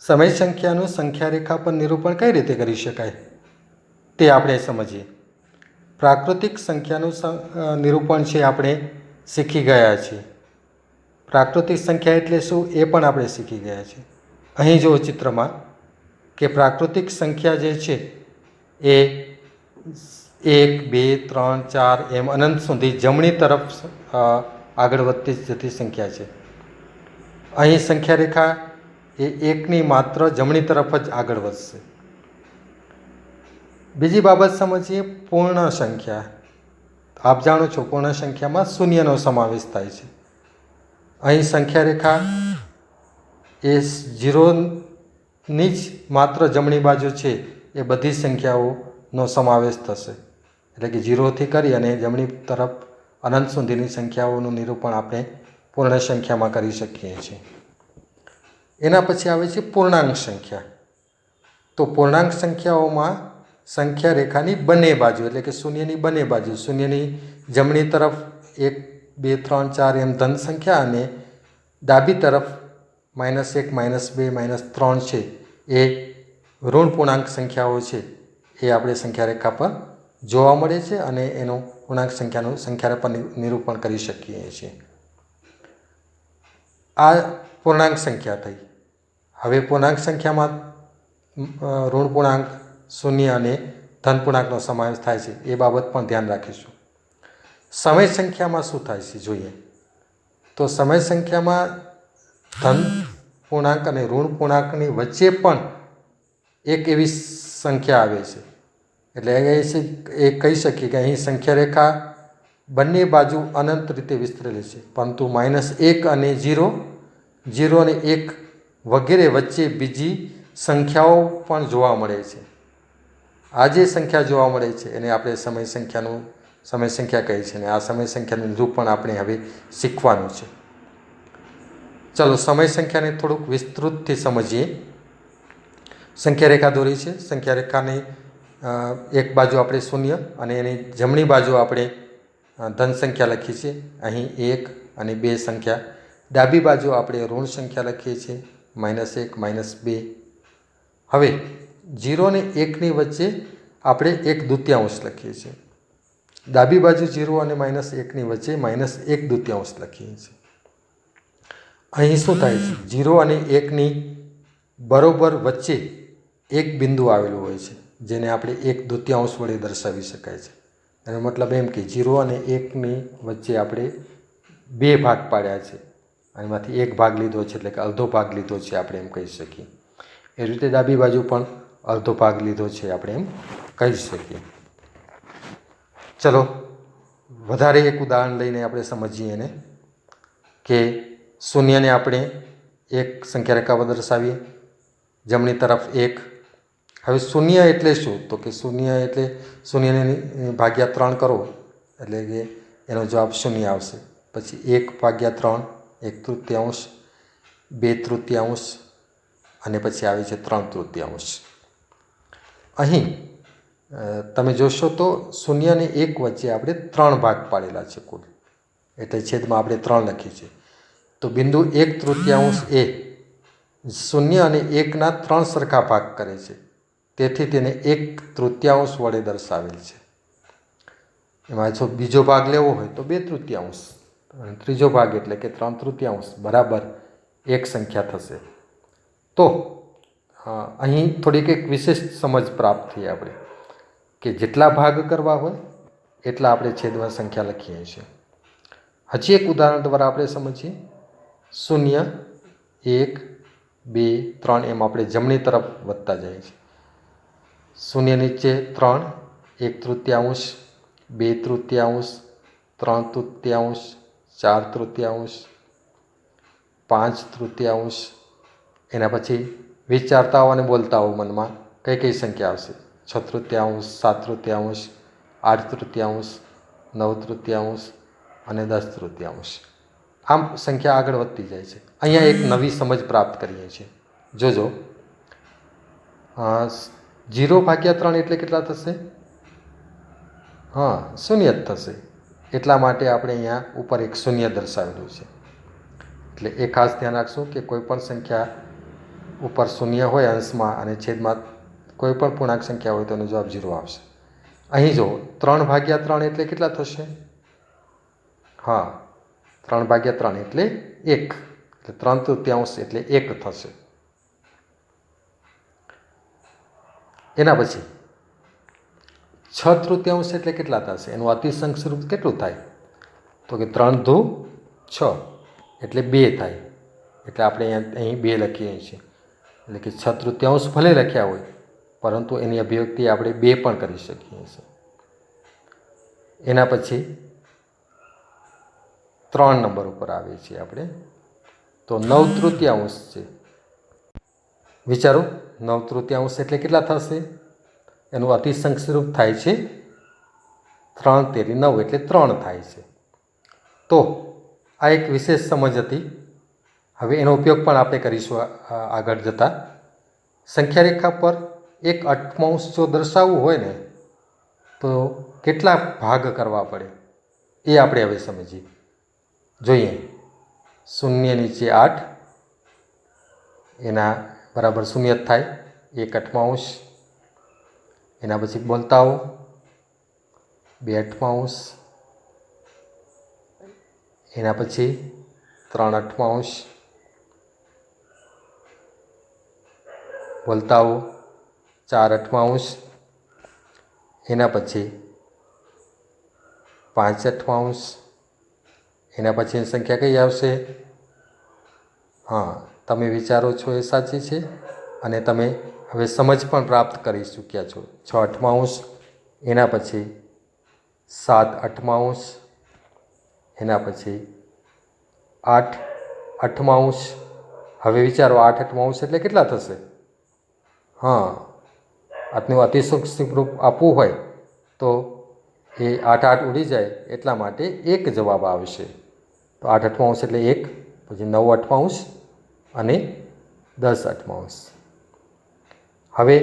સમય સંખ્યાનું સંખ્યા રેખા પર નિરૂપણ કઈ રીતે કરી શકાય તે આપણે સમજીએ. પ્રાકૃતિક સંખ્યાનું નિરૂપણ છે આપણે શીખી ગયા છીએ. પ્રાકૃતિક સંખ્યા એટલે શું એ પણ આપણે શીખી ગયા છીએ. અહીં જો ચિત્રમાં કે પ્રાકૃતિક સંખ્યા જે છે એ 1, 2, 3, 4 એમ અનંત સુધી જમણી તરફ આગળ વધતી જતી સંખ્યા છે. અહીં સંખ્યા રેખા એ 1ની માત્ર જમણી તરફ જ આગળ વધશે. બીજી બાબત સમજીએ પૂર્ણ સંખ્યા. આપ જાણો છો પૂર્ણ સંખ્યામાં શૂન્યનો સમાવેશ થાય છે. અહીં સંખ્યા રેખા એ 0ની જ માત્ર જમણી બાજુ છે એ બધી સંખ્યાઓનો સમાવેશ થશે. એટલે કે 0થી કરી અને જમણી તરફ અનંત સુધીની સંખ્યાઓનું નિરૂપણ આપણે પૂર્ણ સંખ્યામાં કરી શકીએ છીએ. એના પછી આવે છે પૂર્ણાંક સંખ્યા. તો પૂર્ણાંક સંખ્યાઓમાં સંખ્યા રેખાની બંને બાજુ એટલે કે શૂન્યની બંને બાજુ, શૂન્યની જમણી તરફ 1, 2, 3, 4 એમ ધન સંખ્યા અને ડાબી તરફ -1, -2, -3 છે એ ઋણ પૂર્ણાંક સંખ્યાઓ છે એ આપણે સંખ્યા રેખા પર જોવા મળે છે અને એનું પૂર્ણાંક સંખ્યાનું સંખ્યા રેખા પર નિરૂપણ કરી શકીએ છીએ. આ પૂર્ણાંક સંખ્યા થઈ. હવે પૂર્ણાંક સંખ્યામાં ઋણ પૂર્ણાંક, શૂન્ય અને ધન પૂર્ણાંકનો સમાવેશ થાય છે એ બાબત પણ ધ્યાન રાખીશું. સમય સંખ્યામાં શું થાય છે જોઈએ. તો સમય સંખ્યામાં ધન પૂર્ણાંક અને ઋણ પૂર્ણાંકની વચ્ચે પણ એક એવી સંખ્યા આવે છે. એટલે એ કહી શકીએ કે અહીં સંખ્યા રેખા બંને બાજુ અનંત રીતે વિસ્તરેલી છે, પરંતુ -1 અને 0, 0 અને 1 વગેરે વચ્ચે બીજી સંખ્યાઓ પણ જોવા મળે છે. આ જે સંખ્યા જોવા મળે છે એને આપણે સમય સંખ્યા કહે છે અને આ સમય સંખ્યાનું નિરૂપણ આપણે હવે શીખવાનું છે. ચલો સમય સંખ્યાને થોડુંક વિસ્તૃતથી સમજીએ. સંખ્યા રેખા દોરી છે. સંખ્યા રેખાની એક બાજુ આપણે શૂન્ય અને એની જમણી બાજુ આપણે ધન સંખ્યા લખી છે. અહીં 1 અને 2 સંખ્યા. ડાબી બાજુ આપણે ઋણ સંખ્યા લખીએ છીએ, -1, -2. હવે 0 અને 1ની વચ્ચે આપણે 1/2 લખીએ છીએ. ડાબી બાજુ 0 અને -1ની વચ્ચે -1/2 લખીએ છીએ. અહીં શું થાય છે? 0 અને 1ની બરોબર વચ્ચે એક બિંદુ આવેલું હોય છે જેને આપણે 1/2 વડે દર્શાવી શકાય છે. એનો મતલબ એમ કે 0 અને 1ની વચ્ચે આપણે 2 ભાગ પાડ્યા છે. એમાંથી એક ભાગ લીધો છે એટલે કે અડધો ભાગ લીધો છે આપણે એમ કહી શકીએ. એ રીતે ડાબી બાજુ પણ અડધો ભાગ લીધો છે આપણે એમ કહી શકીએ. ચલો વધારે એક ઉદાહરણ લઈને આપણે સમજીએ એને કે શૂન્યને આપણે એક સંખ્યા રેખા પર દર્શાવીએ, જમણી તરફ 1. હવે શૂન્ય એટલે શું? તો કે શૂન્ય એટલે શૂન્યને /3 કરો એટલે કે એનો જવાબ શૂન્ય આવશે. પછી 1/3, 1/3, 2/3 અને પછી આવે છે 3/3. અહીં તમે જોશો તો શૂન્ય અને 1 વચ્ચે આપણે 3 ભાગ પાડેલા છે કુલ, એટલે છેદમાં આપણે 3 લખીએ છીએ. તો બિંદુ 1/3 એ શૂન્ય અને 1ના 3 સરખા ભાગ કરે છે, તેથી તેને 1/3 વડે દર્શાવેલ છે. એમાં જો બીજો ભાગ લેવો હોય તો 2/3 અને ત્રીજો ભાગ એટલે કે 3/3 બરાબર એક સંખ્યા થશે. તો અહીં થોડીક એક વિશેષ સમજ પ્રાપ્ત થઈ આપણે કે જેટલા ભાગ કરવા હોય એટલા આપણે છેદમાં સંખ્યા લખીએ છીએ. હજી એક ઉદાહરણ દ્વારા આપણે સમજીએ. 0, 1, 2, 3 એમ આપણે જમણી તરફ વધતા જાય છે. 0 નીચે 3, 1/3, 2/3, 3/3, 4/3, 5/3. એના પછી વિચારતા હો અને બોલતા હો મનમાં કઈ કઈ સંખ્યા આવશે? 6/3, 7/3, 8/3, 9/3 અને 10/3. આમ સંખ્યા આગળ વધતી જાય છે. અહીંયા એક નવી સમજ પ્રાપ્ત કરીએ છીએ. જોજો 0/3 એટલે કેટલા થશે? શૂન્ય જ થશે. એટલા માટે આપણે અહીંયા ઉપર એક શૂન્ય દર્શાવેલું છે. એટલે એ ખાસ ધ્યાન રાખશું કે કોઈ પણ સંખ્યા ઉપર શૂન્ય હોય અંશમાં અને છેદમાં કોઈ પણ પૂર્ણાંક સંખ્યા હોય તો એનો જવાબ 0 આવશે. અહીં જો 3/3 એટલે કેટલા થશે? હા, 3/3 એટલે 1, એટલે 3/3 એટલે 1 થશે. એના પછી 6/3 એટલે કેટલા થશે? એનું અતિશંક સ્વરૂપ કેટલું થાય? તો કે 3 દુ 6 એટલે 2 થાય. એટલે આપણે અહીં 2 લખીએ છીએ. એટલે કે 6/3 ભલે લખ્યા હોય પરંતુ એની અભિવ્યક્તિ આપણે 2 પણ કરી શકીએ છીએ. એના પછી 3 નંબર ઉપર આવીએ છીએ આપણે, તો 9/3 છે. વિચારો, 9/3 એટલે કેટલા થશે? એનું અતિશંક સ્વરૂપ થાય છે 3 તેરી 9 એટલે 3 થાય છે. તો આ એક વિશેષ સમજ હતી. હવે એનો ઉપયોગ પણ આપણે કરીશું આગળ જતાં. સંખ્યા રેખા પર એક અઠમાંશ જો દર્શાવવું હોય ને તો કેટલા ભાગ કરવા પડે એ આપણે હવે સમજીએ. જોઈએ, 0 નીચે 8 એના બરાબર 0 જ થાય, 1/8. એના પછી બોલતા આવો 2/8. એના પછી 3/8. બોલતા આવો 4/8. એના પછી 5/8. એના પછીની સંખ્યા કઈ આવશે? હા, તમે વિચારો છો એ સાચી છે અને તમે હવે સમજ પણ પ્રાપ્ત કરી ચૂક્યા છો. 6/8. એના પછી 7/8. એના પછી 8/8. હવે વિચારો, 8/8 એટલે કેટલા થશે? હા, આજનું અતિશંક સ્વરૂપ આપવું હોય તો એ 8 ઉડી જાય એટલા માટે 1 જવાબ આવશે. તો 8/8 એટલે 1, પછી 9/8 અને 10/8. હવે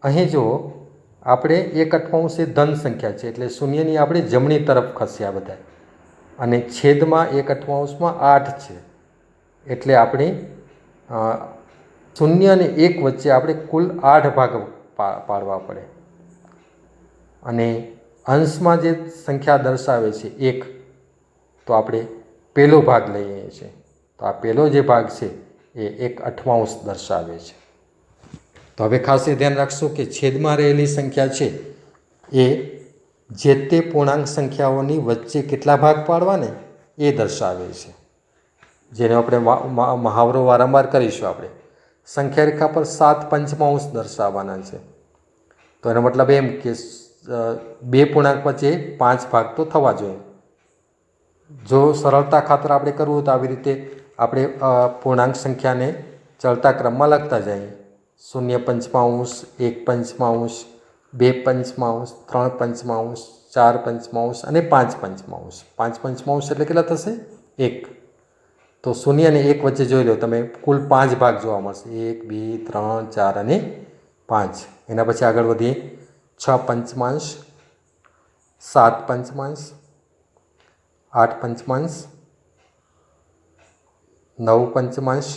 અહીં જુઓ, આપણે 1/8 એ ધન સંખ્યા છે એટલે શૂન્યની આપણે જમણી તરફ ખસ્યા બધા, અને છેદમાં 1/8માં 8 છે એટલે આપણે 0 અને 1 વચ્ચે આપણે કુલ 8 ભાગ પાડવા પડે. અને અંશમાં જે સંખ્યા દર્શાવે છે 1, તો આપણે પહેલો ભાગ લઈએ છીએ. તો આ પહેલો જે ભાગ છે એ 1/8 દર્શાવે છે. તો હવે ખાસ એ ધ્યાન રાખશો કે છેદમાં રહેલી સંખ્યા છે એ જે તે પૂર્ણાંક સંખ્યાઓની વચ્ચે કેટલા ભાગ પાડવાને એ દર્શાવે છે, જેનો આપણે મહાવરો વારંવાર કરીશું. આપણે સંખ્યા રેખા પર 7/5 દર્શાવવાના છે. તો એનો મતલબ એમ કે 2 પૂર્ણાંક વચ્ચે 5 ભાગ તો થવા જોઈએ. જો સરળતા ખાતર આપણે કરવું તો આવી રીતે આપણે પૂર્ણાંક સંખ્યાને ચડતા ક્રમમાં લખતા જઈએ. 0/5, 1/5, 2/5, 3/5, 4/5 અને 5/5. 5/5 એટલે કેટલા થશે? 1. તો 0 અને 1 વચ્ચે જોઈ લો તમે, કુલ 5 ભાગ જોવા મળશે. 1, 2, 3, 4 અને 5. એના પછી આગળ વધીએ. 6/5, 7/5, 8/5, 9/5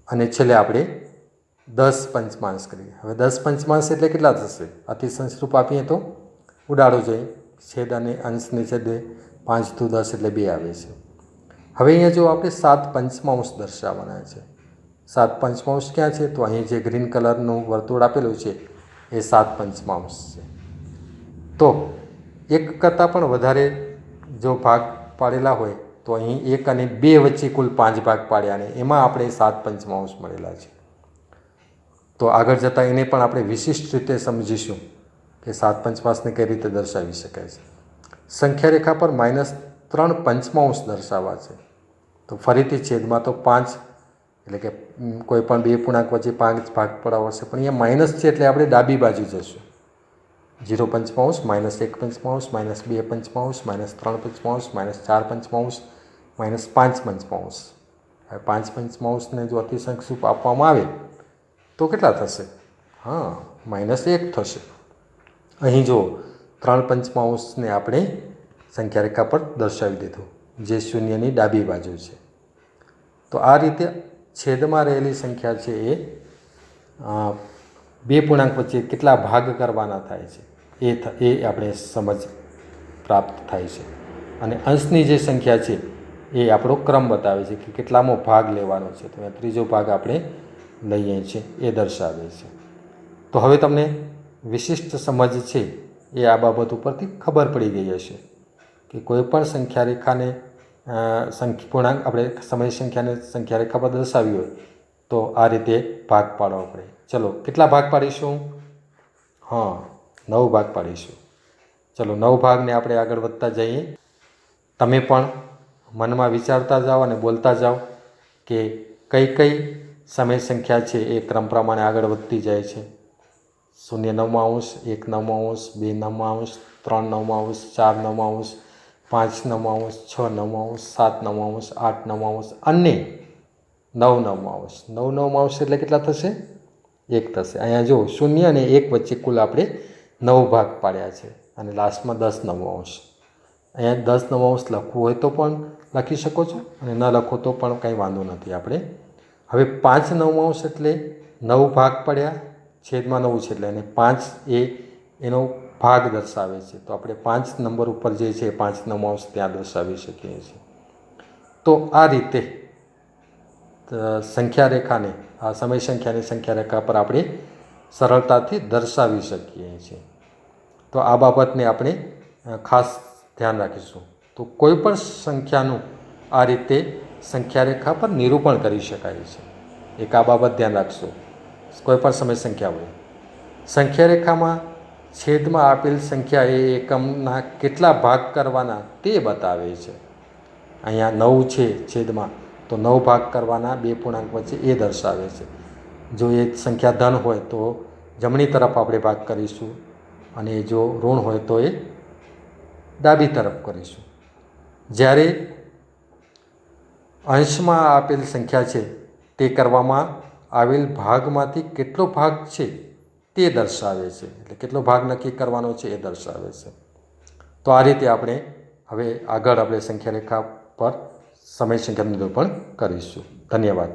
અને છેલ્લે આપણે 10/5 કરીએ. હવે 10/5 એટલે કેટલા થશે? અતિશંક સ્વરૂપ આપીએ તો ઉડાડો જોઈએ. છેદ અને અંશને છેદે 5 દુ 10 એટલે 2 આવે છે. હવે અહીંયા જો આપણે 7/5 દર્શાવવાના છે. 7/5 ક્યાં છે? તો અહીં જે ગ્રીન કલરનું વર્તુળ આપેલું છે એ 7/5 છે. તો 1 કરતાં પણ વધારે જો ભાગ પાડેલા હોય તો અહીં 1 અને 2 વચ્ચે કુલ 5 ભાગ પાડ્યા અને એમાં આપણે 7/5 મળેલા છે. તો આગળ જતાં એને પણ આપણે વિશિષ્ટ રીતે સમજીશું કે 7/5 કઈ રીતે દર્શાવી શકાય છે. સંખ્યા રેખા પર -3/5 દર્શાવવા છે. તો ફરીથી છેદમાં તો 5 એટલે કે કોઈ પણ 2 પૂર્ણાંક વચ્ચે 5 ભાગ પડાવશે, પણ અહીંયા માઇનસ છે એટલે આપણે ડાબી બાજુ જશું. 0/5, -1/5, -2/5, -3/5, -4/5, -5/5. હવે 5/5 જો અતિશંક સ્વરૂપ આપવામાં આવે તો કેટલા થશે? હા, -1 થશે. અહીં જો 3/5 આપણે સંખ્યા રેખા પર દર્શાવી દીધું, જે શૂન્યની ડાબી બાજુ છે. તો આ રીતે છેદમાં રહેલી સંખ્યા છે એ બે પૂર્ણાંક વચ્ચે કેટલા ભાગ કરવાના થાય છે એ આપણે સમજ પ્રાપ્ત થાય છે. અને અંશની જે સંખ્યા છે એ આપણો ક્રમ બતાવે છે કે કેટલામો ભાગ લેવાનો છે. તો ત્રીજો ભાગ આપણે લઈએ છીએ એ દર્શાવે છે. તો હવે તમને વિશિષ્ટ સમજ છે એ આ બાબત ઉપરથી ખબર પડી ગઈ હશે કે કોઈ પણ સંખ્યા રેખાને પૂર્ણાંક આપણે સમય સંખ્યા રેખા પર દર્શાવી હોય તો આ રીતે ભાગ પાડવો પડે. ચલો કેટલા ભાગ પાડીશું? 9 ભાગ પાડીશું. ચલો 9 ભાગને આપણે આગળ વધતા જઈએ. તમે પણ મનમાં વિચારતા જાઓ અને બોલતા જાઓ કે કઈ કઈ સમય સંખ્યા છે એ ક્રમ પ્રમાણે આગળ વધતી જાય છે. 0 9 1 9 2 9 3 9 4 9 5 9 6 9 7 9 8 9 અને 9 9 9 9 એટલે કેટલા થશે? 1 થશે. અહીંયા જો 0 અને 1 વચ્ચે કુલ આપણે 9 ભાગ પાડ્યા છે અને લાસ્ટમાં 10 9. અહીંયા 10 9 લખવું હોય તો પણ લખી શકો છો અને ન લખો તો પણ કંઈ વાંધો નથી. આપણે હવે 5 9 એટલે 9 ભાગ પડ્યા, છેદમાં 9 છે એટલે અને 5 એ એનો ભાગ દર્શાવે છે. તો આપણે 5 નંબર ઉપર જે છે 5 9 ત્યાં દર્શાવી શકીએ છીએ. તો આ રીતે સંખ્યા રેખાને આ સમય સંખ્યાની સંખ્યા રેખા પર આપણે સરળતાથી દર્શાવી શકીએ છીએ. તો આ બાબતને આપણે ખાસ ધ્યાન રાખીશું. તો કોઈ પણ સંખ્યાનું આ રીતે સંખ્યા રેખા પર નિરૂપણ કરી શકાય છે. એક આ બાબત ધ્યાન રાખશો. કોઈ પણ સમય સંખ્યા હોય, સંખ્યા રેખામાં છેદમાં આપેલ સંખ્યા એ એકમના કેટલા ભાગ કરવાના તે બતાવે છે. અહીંયા 9 છે છેદમાં, તો 9 ભાગ કરવાના બે પૂર્ણાંક વચ્ચે એ દર્શાવે છે. જો એ સંખ્યા ધન હોય તો જમણી તરફ આપણે ભાગ કરીશું અને જો ઋણ હોય તો એ ડાબી તરફ કરીશું. જ્યારે અંશમાં આપેલ સંખ્યા છે તે કરવામાં આવેલ ભાગમાંથી કેટલો ભાગ છે તે દર્શાવે છે. એટલે કેટલો ભાગ નક્કી કરવાનો છે એ દર્શાવે છે. તો આ રીતે આપણે હવે આગળ આપણે સંખ્યા રેખા પર સમય સંખ્યાનું નિરૂપણ કરીશું. ધન્યવાદ.